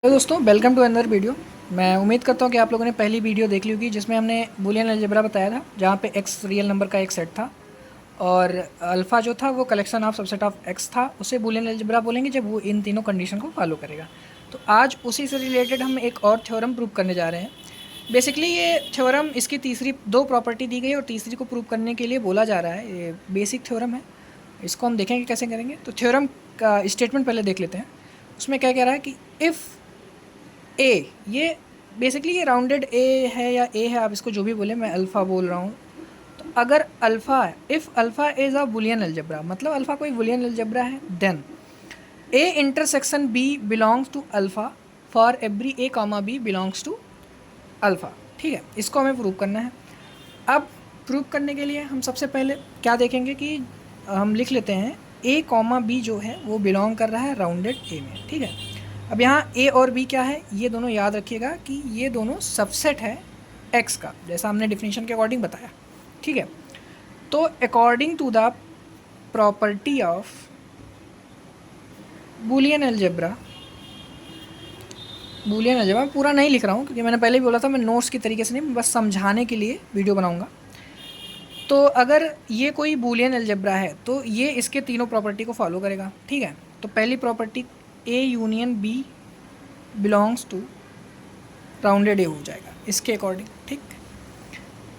Hello दोस्तों, welcome to another video. मैं उम्मीद करता हूँ कि आप लोगों ने पहली वीडियो देख ली होगी जिसमें हमने बूलियन अलजेब्रा बताया था, जहाँ पे एक्स रियल नंबर का एक सेट था और अल्फ़ा जो था वो collection of subset of x था। उसे बूलियन अलजेब्रा बोलेंगे जब वो इन तीनों कंडीशन को फॉलो करेगा। तो आज उसी से रिलेटेड हम एक और थ्योरम प्रूव करने जा रहे हैं। बेसिकली ये थ्योरम, इसकी तीसरी दो प्रॉपर्टी दी गई और तीसरी को प्रूव करने के लिए बोला जा रहा है। ये बेसिक थ्योरम है, इसको हम देखेंगे कैसे करेंगे। तो थ्योरम का स्टेटमेंट पहले देख लेते हैं। उसमें क्या कह रहा है कि इफ़ ए, ये बेसिकली ये राउंडेड ए है या ए है, आप इसको जो भी बोले, मैं अल्फ़ा बोल रहा हूँ। तो अगर अल्फ़ा है, if alpha is a Boolean algebra, मतलब अल्फ़ा कोई बूलियन अलजेब्रा है, then A intersection B belongs to alpha for every A comma B belongs to alpha. ठीक है, इसको हमें प्रूव करना है। अब प्रूव करने के लिए हम सबसे पहले क्या देखेंगे कि हम लिख लेते हैं ए कॉमा बी जो है वो बिलोंग कर रहा है राउंडेड ए में। ठीक है, अब यहाँ ए और बी क्या है, ये दोनों याद रखिएगा कि ये दोनों सबसेट है एक्स का, जैसा हमने डिफिनीशन के अकॉर्डिंग बताया। ठीक है, तो according to the property of Boolean algebra, Boolean algebra पूरा नहीं लिख रहा हूँ क्योंकि मैंने पहले भी बोला था मैं नोट्स की तरीके से नहीं, बस समझाने के लिए वीडियो बनाऊँगा। तो अगर ये कोई बूलियन अलजेब्रा है तो ये इसके तीनों प्रॉपर्टी को फॉलो करेगा। ठीक है, तो पहली property A union B belongs to rounded A हो जाएगा इसके अकॉर्डिंग। ठीक,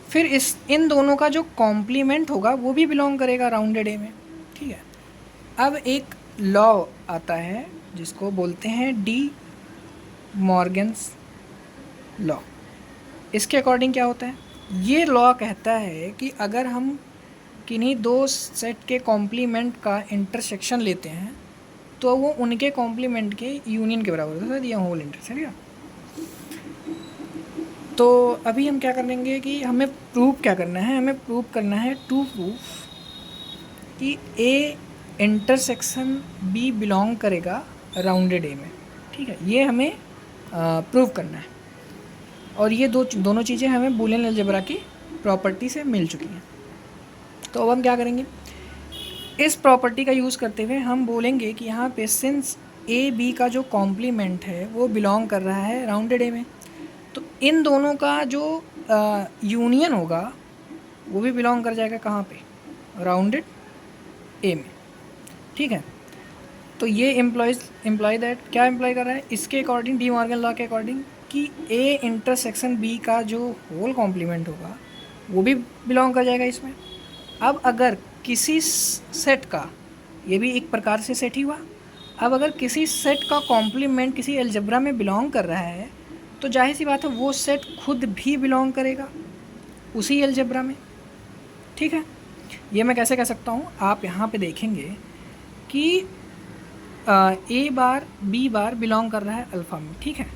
फिर इन दोनों का जो कॉम्प्लीमेंट होगा वो भी बिलोंग करेगा राउंडेड ए में। ठीक है, अब एक लॉ आता है जिसको बोलते हैं डी मॉर्गन्स लॉ। इसके अकॉर्डिंग क्या होता है, ये लॉ कहता है कि अगर हम किन्हीं दो सेट के कॉम्प्लीमेंट का इंटरसेक्शन लेते हैं तो वो उनके कॉम्प्लीमेंट के यूनियन के बराबर होता है, दिया होल इंटरसेक्शन। तो अभी हम क्या करेंगे कि हमें प्रूव क्या करना है, हमें प्रूव करना है टू प्रूफ कि ए इंटरसेक्शन बी बिलोंग करेगा राउंडेड ए में। ठीक है, ये हमें प्रूव करना है और ये दोनों चीज़ें हमें बूलियन अलजेब्रा की प्रॉपर्टी से मिल चुकी हैं। तो अब हम क्या करेंगे, इस प्रॉपर्टी का यूज़ करते हुए हम बोलेंगे कि यहाँ पे सिंस ए बी का जो कॉम्प्लीमेंट है वो बिलोंग कर रहा है राउंडेड ए में, तो इन दोनों का जो यूनियन होगा वो भी बिलोंग कर जाएगा कहाँ पे, राउंडेड ए में। ठीक है, तो ये इम्प्लॉय दैट क्या इम्प्लॉय कर रहा है, इसके अकॉर्डिंग, डी मॉर्गन लॉ के अकॉर्डिंग, कि ए इंटरसेक्शन बी का जो होल कॉम्प्लीमेंट होगा वो भी बिलोंग कर जाएगा इसमें। अब अगर किसी सेट का, ये भी एक प्रकार से सेट ही हुआ, अब अगर किसी सेट का कॉम्प्लीमेंट किसी अलजेब्रा में बिलोंग कर रहा है तो जाहिर सी बात है वो सेट खुद भी बिलोंग करेगा उसी अलजेब्रा में। ठीक है, ये मैं कैसे कह सकता हूँ, आप यहाँ पे देखेंगे कि ए बार बी बार बिलोंग कर रहा है अल्फ़ा में। ठीक है,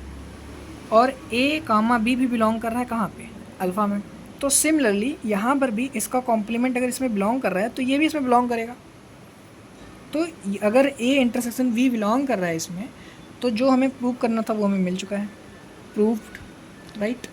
और ए कामा बी भी बिलोंग कर रहा है कहाँ पे, अल्फ़ा में। तो सिमिलरली यहाँ पर भी इसका कॉम्प्लीमेंट अगर इसमें बिलोंग कर रहा है तो ये भी इसमें बिलोंग करेगा। तो अगर ए इंटरसेक्शन वी बिलोंग कर रहा है इसमें, तो जो हमें प्रूव करना था वो हमें मिल चुका है, प्रूव्ड, राइट।